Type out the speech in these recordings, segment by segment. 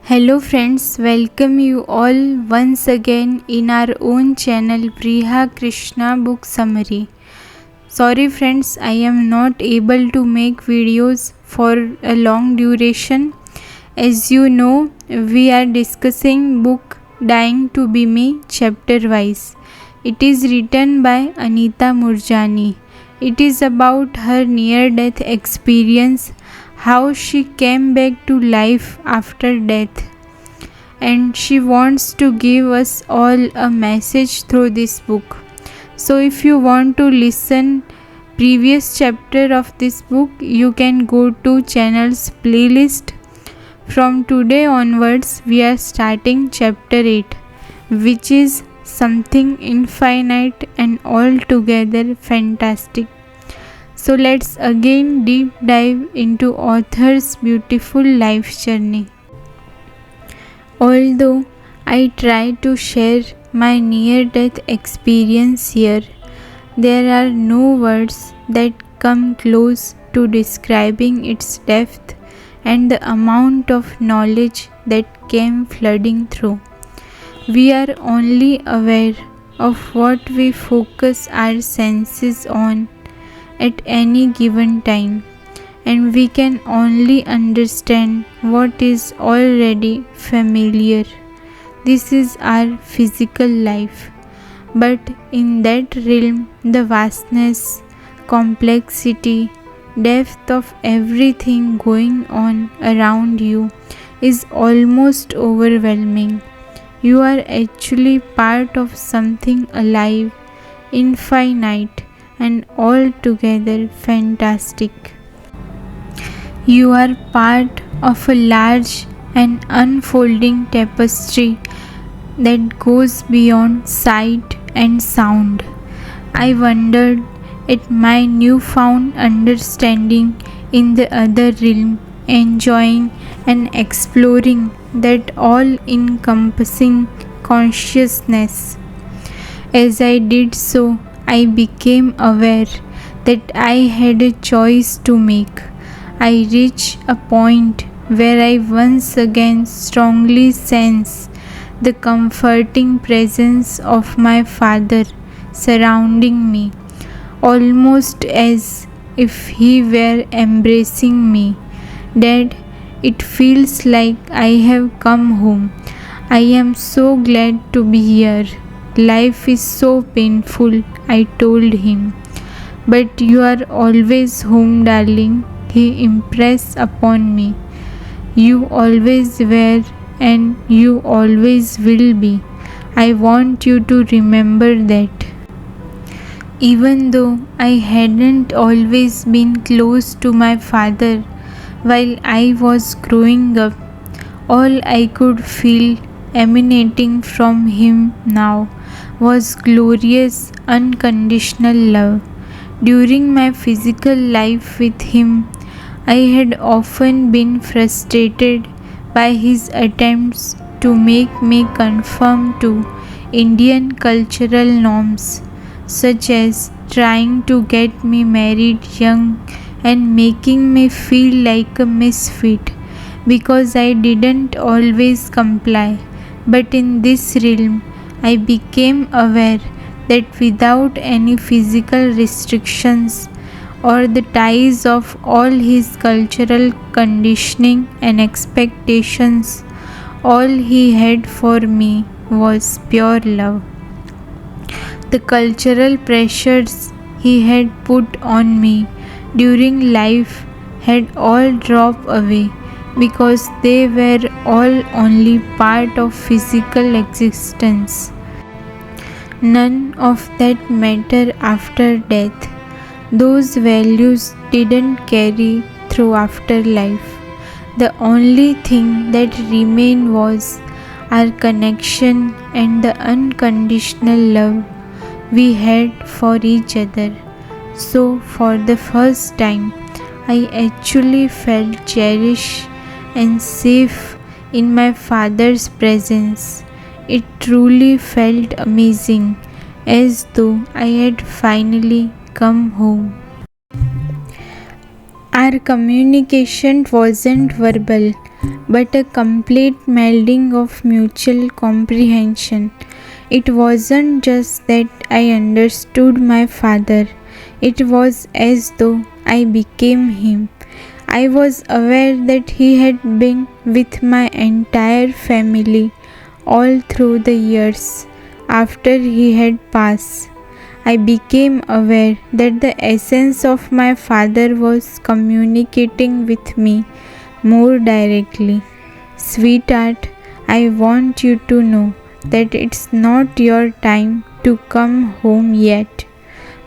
Hello friends, welcome you all once again in our own channel Priha Krishna Book Summary. Sorry friends, I am not able to make videos for a long duration. As you know, we are discussing book Dying to Be Me chapter wise. It is written by Anita Moorjani. It is about her near death experience, how she came back to life after death, and she wants to give us all a message through this book. So if you want to listen previous chapter of this book, you can go to channel's playlist. From today onwards we are starting chapter 8, which is something infinite and altogether fantastic. So let's again deep dive into author's beautiful life journey. Although I try to share my near-death experience here, there are no words that come close to describing its depth and the amount of knowledge that came flooding through. We are only aware of what we focus our senses on at any given time, and we can only understand what is already familiar. This is our physical life. But in that realm, the vastness, complexity, depth of everything going on around you is almost overwhelming. You are actually part of something alive, infinite, and altogether fantastic. You are part of a large and unfolding tapestry that goes beyond sight and sound. I wondered at my newfound understanding in the other realm, enjoying and exploring that all-encompassing consciousness. As I did so, I became aware that I had a choice to make. I reached a point where I once again strongly sense the comforting presence of my Father surrounding me, almost as if He were embracing me. Dad, it feels like I have come home. I am so glad to be here. Life is so painful, I told him. But you are always home, darling, he impressed upon me. You always were and you always will be. I want you to remember that. Even though I hadn't always been close to my father while I was growing up, all I could feel emanating from him now was glorious, unconditional love. During my physical life with him, I had often been frustrated by his attempts to make me conform to Indian cultural norms, such as trying to get me married young and making me feel like a misfit because I didn't always comply. But in this realm, I became aware that without any physical restrictions or the ties of all his cultural conditioning and expectations, all he had for me was pure love. The cultural pressures he had put on me during life had all dropped away because they were all only part of physical existence. None of that mattered after death. Those values didn't carry through afterlife. The only thing that remained was our connection and the unconditional love we had for each other. So, for the first time, I actually felt cherished and safe in my father's presence. It truly felt amazing, as though I had finally come home. Our communication wasn't verbal, but a complete melding of mutual comprehension. It wasn't just that I understood my father, it was as though I became him. I was aware that he had been with my entire family all through the years after he had passed. I became aware that the essence of my father was communicating with me more directly. Sweetheart, I want you to know that it's not your time to come home yet,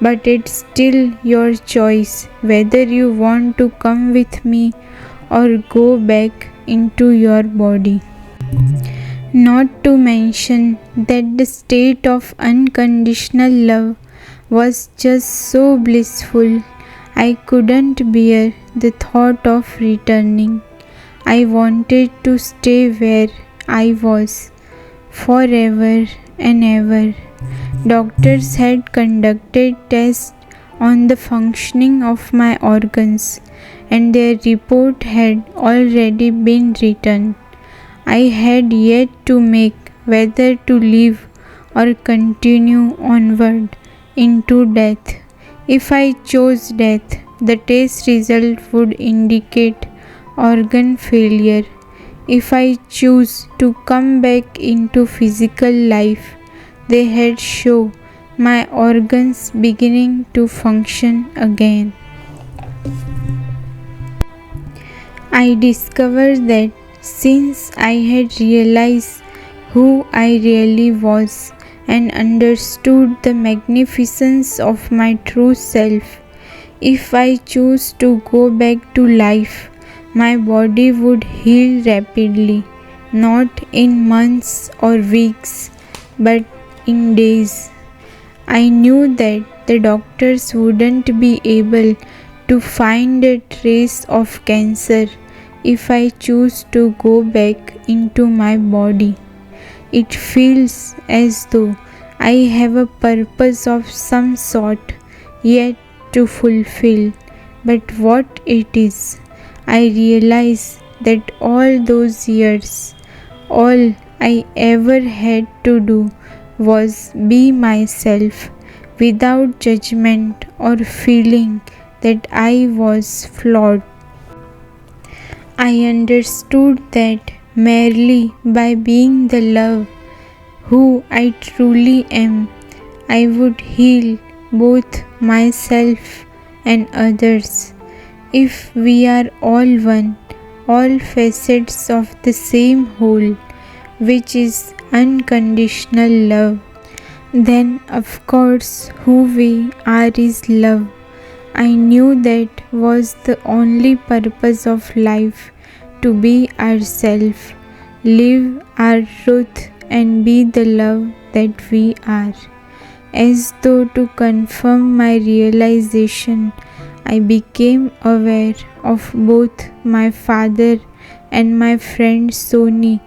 but it's still your choice whether you want to come with me or go back into your body. Not to mention that the state of unconditional love was just so blissful, I couldn't bear the thought of returning. I wanted to stay where I was forever and ever. Doctors had conducted tests on the functioning of my organs, and their report had already been written. I had yet to make whether to live or continue onward into death. If I chose death, the test result would indicate organ failure. If I choose to come back into physical life, they had shown my organs beginning to function again. I discovered that since I had realized who I really was and understood the magnificence of my true self, if I chose to go back to life, my body would heal rapidly, not in months or weeks, but in days. I knew that the doctors wouldn't be able to find a trace of cancer if I choose to go back into my body. It feels as though I have a purpose of some sort yet to fulfill, but what it is, I realize that all those years, all I ever had to do was be myself without judgment or feeling that I was flawed. I understood that merely by being the love who I truly am, I would heal both myself and others. If we are all one, all facets of the same whole, which is unconditional love, then of course who we are is love. I knew that was the only purpose of life, to be ourselves, live our truth and be the love that we are. As though to confirm my realization, I became aware of both my father and my friend Sony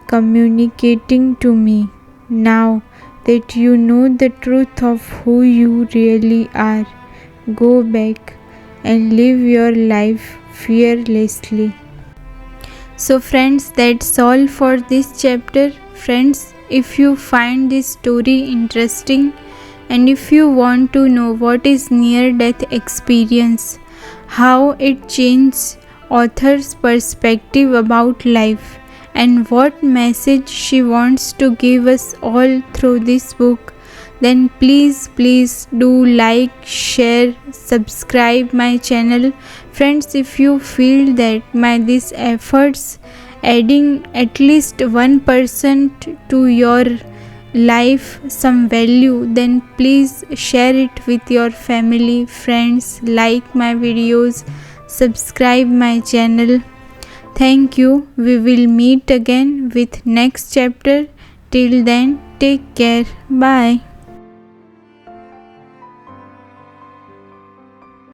communicating to me. Now that you know the truth of who you really are, go back and live your life fearlessly. So friends, that's all for this chapter. Friends, if you find this story interesting and if you want to know what is near-death experience, how it changed author's perspective about life, and what message she wants to give us all through this book, then please do like, share, subscribe my channel. Friends, if you feel that my these efforts adding at least 1% to your life some value, then please share it with your family, friends, like my videos, subscribe my channel. Thank you. We will meet again with next chapter. Till then, take care. Bye.